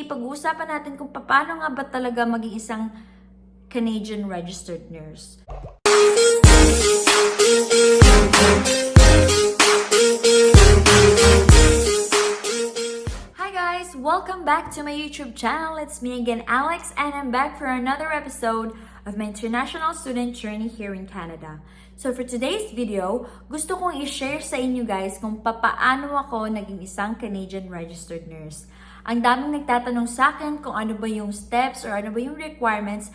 pag-uusapan natin kung paano nga ba talaga maging isang Canadian registered nurse. Hi guys! Welcome back to my YouTube channel. It's me again, Alex, and I'm back for another episode of my international student journey here in Canada. So for today's video, gusto kong i-share sa inyo guys kung paano ako naging isang Canadian registered nurse. Ang daming nagtatanong sa akin kung ano ba yung steps or ano ba yung requirements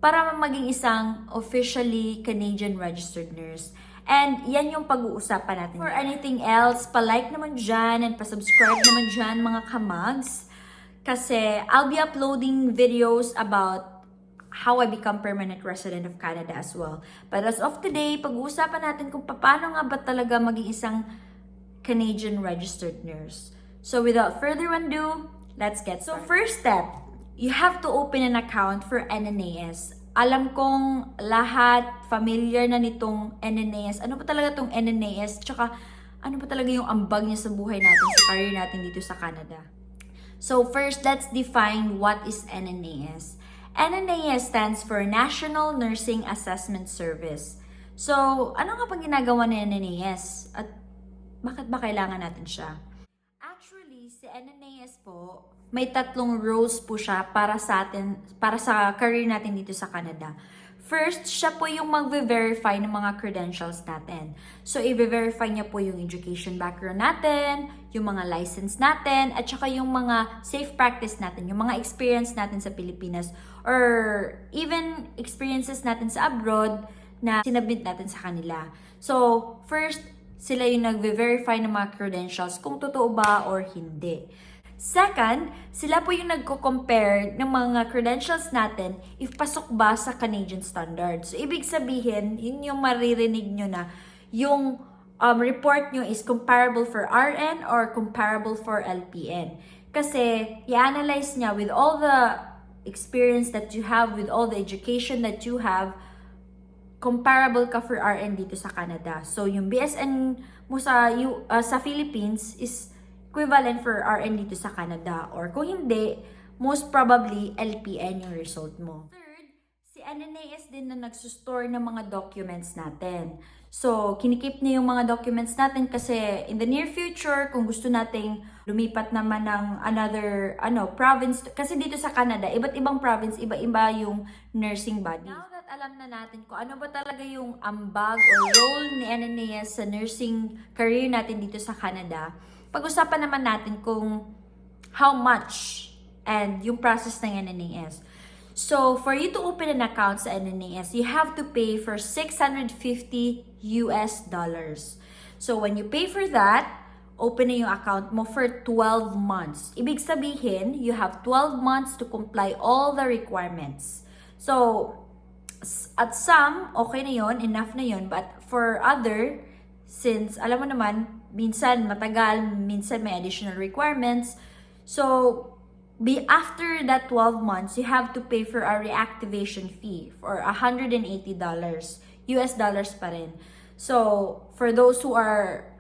para maging isang officially Canadian registered nurse. And yan yung pag-uusapan natin. For anything else, pa-like naman dyan and pa-subscribe naman dyan mga kamags. Kasi I'll be uploading videos about how I become permanent resident of Canada as well. But as of today, pag-uusapan natin kung paano nga ba talaga maging isang Canadian registered nurse. So without further ado, let's get started. So first step, you have to open an account for NNAS. Alam kong lahat familiar na nitong NNAS. Ano pa talaga tong NNAS? Tsaka ano pa talaga yung ambag niya sa buhay natin, sa career natin dito sa Canada. So first, let's define what is NNAS. NNAS stands for National Nursing Assessment Service. So, ano nga pang ginagawa ng NNAS? At bakit ba kailangan natin siya? Actually, si NNAS po, may tatlong roles po siya para sa atin, para sa career natin dito sa Canada. First, siya po yung mag-verify ng mga credentials natin. So, i-verify niya po yung education background natin, yung mga license natin, at saka yung mga safe practice natin, yung mga experience natin sa Pilipinas, or even experiences natin sa abroad na sinabit natin sa kanila. So, first, sila yung nag-verify ng mga credentials kung totoo ba or hindi. Second, sila po yung nagko-compare ng mga credentials natin if pasok ba sa Canadian standards. So, ibig sabihin, yun yung maririnig nyo na yung report nyo is comparable for RN or comparable for LPN. Kasi, i-analyze niya with all the experience that you have, with all the education that you have, comparable ka for RN dito sa Canada. So, yung BSN mo sa Philippines is equivalent for RN dito sa Canada. Or kung hindi, most probably LPN yung result mo. Third, si NNAS din na nagsusstore ng mga documents natin. So, kinikip niya yung mga documents natin kasi in the near future, kung gusto nating lumipat naman ng another province, kasi dito sa Canada, iba't ibang province, iba-iba yung nursing body. Now that alam na natin kung ano ba talaga yung ambag or role ni NNAS sa nursing career natin dito sa Canada, pag-usapan naman natin kung how much and yung process ng NNAS. So, for you to open an account sa NNAS, you have to pay for $650. So, when you pay for that, open na yung account mo for 12 months. Ibig sabihin, you have 12 months to comply all the requirements. So, at some, okay na yon, enough na yon. But for other, since alam mo naman, minsan matagal, minsan may additional requirements. So, after that 12 months, you have to pay for a reactivation fee for $180. US dollars pa rin. So, for those who are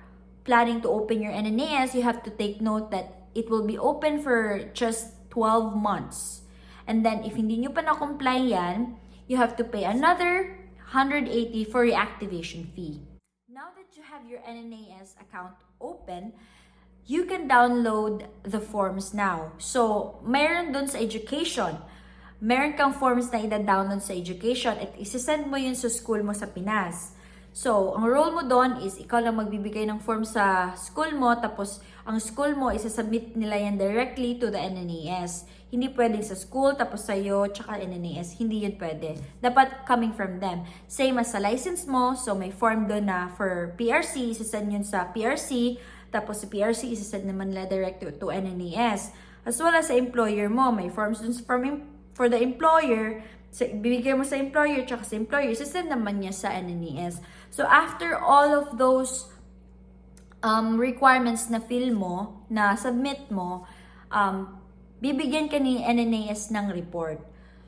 planning to open your NNAS, you have to take note that it will be open for just 12 months. And then, if hindi nyo pa na-comply yan, you have to pay another $180 for reactivation fee. Now that you have your NNAS account open, you can download the forms now. So, mayroon dun sa education. Meron kang forms na ida-download sa education at isisend mo yun sa school mo sa Pinas. So, ang role mo doon is ikaw lang magbibigay ng form sa school mo, tapos ang school mo isasubmit nila yan directly to the NNAS. Hindi pwedeng sa school, tapos sa'yo, tsaka NNAS. Hindi yun pwede. Dapat coming from them. Same as sa license mo, so may form doon na for PRC, isasend yun sa PRC, tapos sa PRC, isasend naman nila direct to NNAS. As well as sa employer mo, may forms dun for the employer, bibigay mo sa employer, tsaka sa employer, isasend naman niya sa NNAS. So, after all of those requirements na fill mo, na submit mo, bibigyan ka ni NNAS ng report.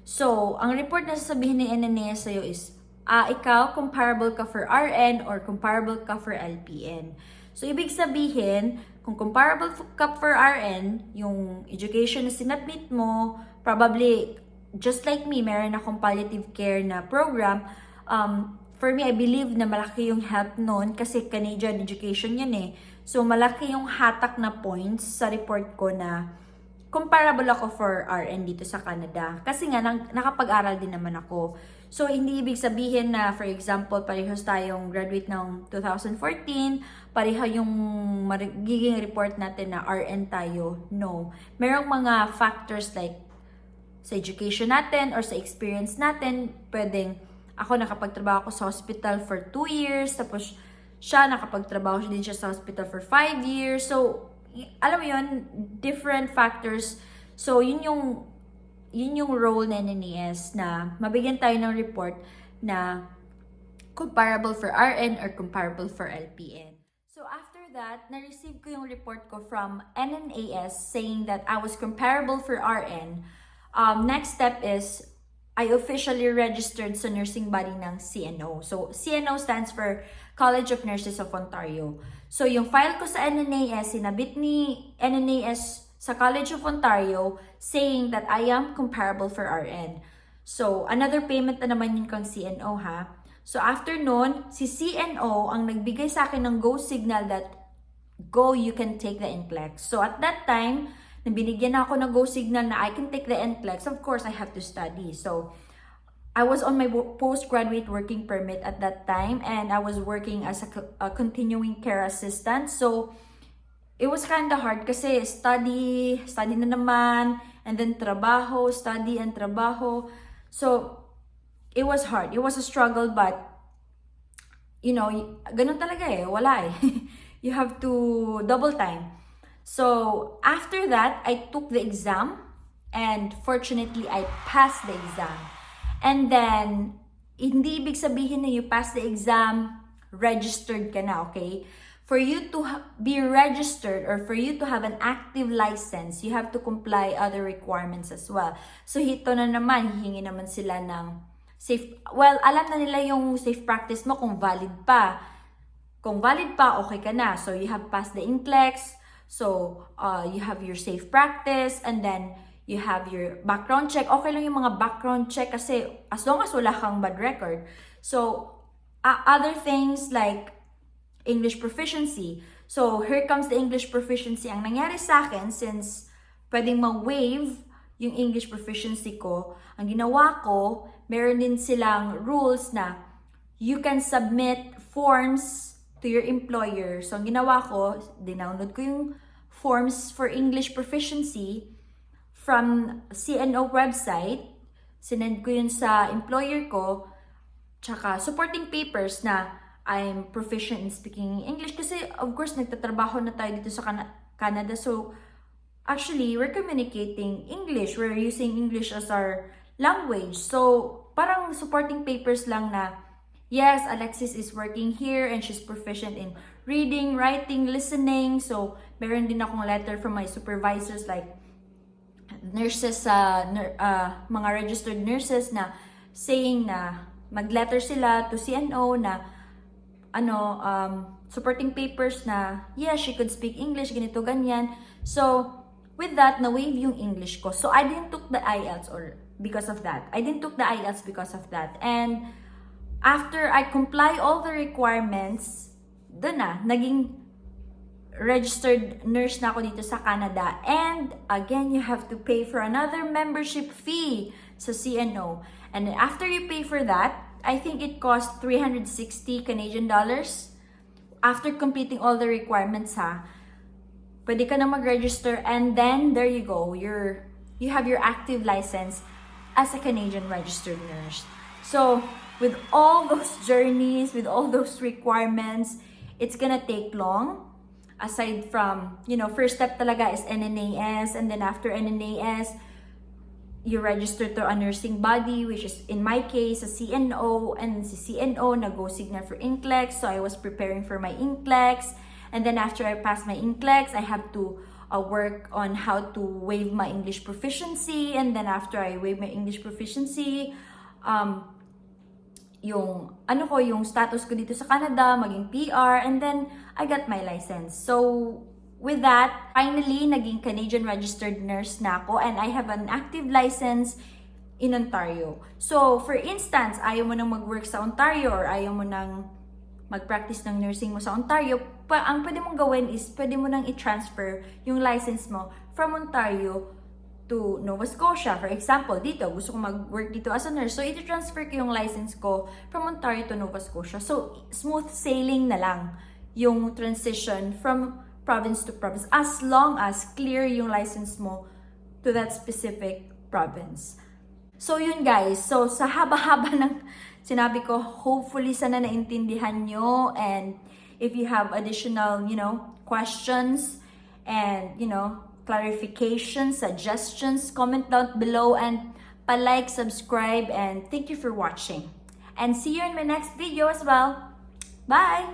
So, ang report na sasabihin ni NNAS sa'yo is, ikaw, comparable ka for RN or comparable ka for LPN. So, ibig sabihin, kung comparable ka for RN, yung education na sinubmit mo, probably, just like me, meron akong palliative care na program. For me, I believe na malaki yung help nun kasi Canadian education yun eh. So, malaki yung hatak na points sa report ko na comparable ako for RN dito sa Canada. Kasi nga, nakapag-aral din naman ako. So, hindi ibig sabihin na, for example, parehas tayong graduate ng 2014, pareha yung magiging report natin na RN tayo. No. Merong mga factors like sa education natin or sa experience natin, pwedeng ako nakapagtrabaho ako sa hospital for 2 years, tapos siya nakapagtrabaho din siya sa hospital for 5 years. So, alam mo yun, different factors. So, yun yung role ng NNAS na mabigyan tayo ng report na comparable for RN or comparable for LPN. So, after that, na-receive ko yung report ko from NNAS saying that I was comparable for RN. Next step is, I officially registered sa nursing body ng CNO. So, CNO stands for College of Nurses of Ontario. So, yung file ko sa NNAS, sinabit ni NNAS sa College of Ontario saying that I am comparable for RN. So, another payment na naman yun kang CNO ha. So, after nun, si CNO ang nagbigay sa akin ng go signal that, go, you can take the NCLEX. So, at that time, nang binigyan ako ng go signal na I can take the NCLEX, of course, I have to study. So, I was on my postgraduate working permit at that time, and I was working as a continuing care assistant. So, it was kind of hard kasi study na naman, and then trabaho, study and trabaho. So, it was hard. It was a struggle, but, you know, ganun talaga eh, wala eh. You have to double time. So, after that, I took the exam, and fortunately, I passed the exam. And then, hindi ibig sabihin na you pass the exam, registered ka na, okay? For you to be registered or for you to have an active license, you have to comply other requirements as well. So, hito na naman, hihingi naman sila ng safe, well, alam na nila yung safe practice mo kung valid pa. Kung valid pa, okay ka na. So, you have passed the NCLEX, so, you have your safe practice, and then, you have your background check. Okay lang yung mga background check kasi as long as wala kang bad record. So, other things like English proficiency. So, here comes the English proficiency. Ang nangyari sa akin, since pwedeng ma-waive yung English proficiency ko, ang ginawa ko, meron din silang rules na you can submit forms to your employer. So, ang ginawa ko, dinownload ko yung forms for English proficiency from CNO website, sinend ko yun sa employer ko, tsaka supporting papers na I'm proficient in speaking English kasi of course nagtatrabaho na tayo dito sa Canada, so actually we're communicating English, we're using English as our language. So parang supporting papers lang na yes, Alexis is working here and she's proficient in reading, writing, listening. So meron din akong letter from my supervisors like nurses, mga registered nurses na saying na mag-letter sila to CNO na supporting papers na yes, she could speak English, ganito, ganyan. So, with that, na-waive yung English ko. So, I didn't took the IELTS because of that. And after I comply all the requirements, doon na, naging registered nurse na ako dito sa Canada. And again, you have to pay for another membership fee sa CNO. And after you pay for that, I think it cost 360 Canadian dollars. After completing all the requirements ha, pwede ka na mag-register, and then there you go. You have your active license as a Canadian registered nurse. So, with all those journeys, with all those requirements, it's gonna take long. Aside from, first step talaga is NNAS, and then after NNAS, you register to a nursing body, which is in my case, a CNO, and si CNO, nag-go signal for NCLEX, so I was preparing for my NCLEX, and then after I passed my NCLEX, I have to work on how to waive my English proficiency, and then after I waive my English proficiency, yung status ko dito sa Canada, maging PR, and then I got my license. So, with that, finally, naging Canadian registered nurse na ako and I have an active license in Ontario. So, for instance, ayaw mo nang mag-work sa Ontario or ayaw mo nang mag-practice ng nursing mo sa Ontario, ang pwede mong gawin is pwede mo nang i-transfer yung license mo from Ontario to Nova Scotia. For example, dito, gusto ko mag-work dito as a nurse. So, i-transfer ko yung license ko from Ontario to Nova Scotia. So, smooth sailing na lang yung transition from province to province as long as clear yung license mo to that specific province. So, yun guys. So, sa haba-haba ng sinabi ko, hopefully sana naintindihan nyo. And if you have additional, questions and, clarifications, suggestions, comment down below and pa-like, subscribe, and thank you for watching. And see you in my next video as well. Bye!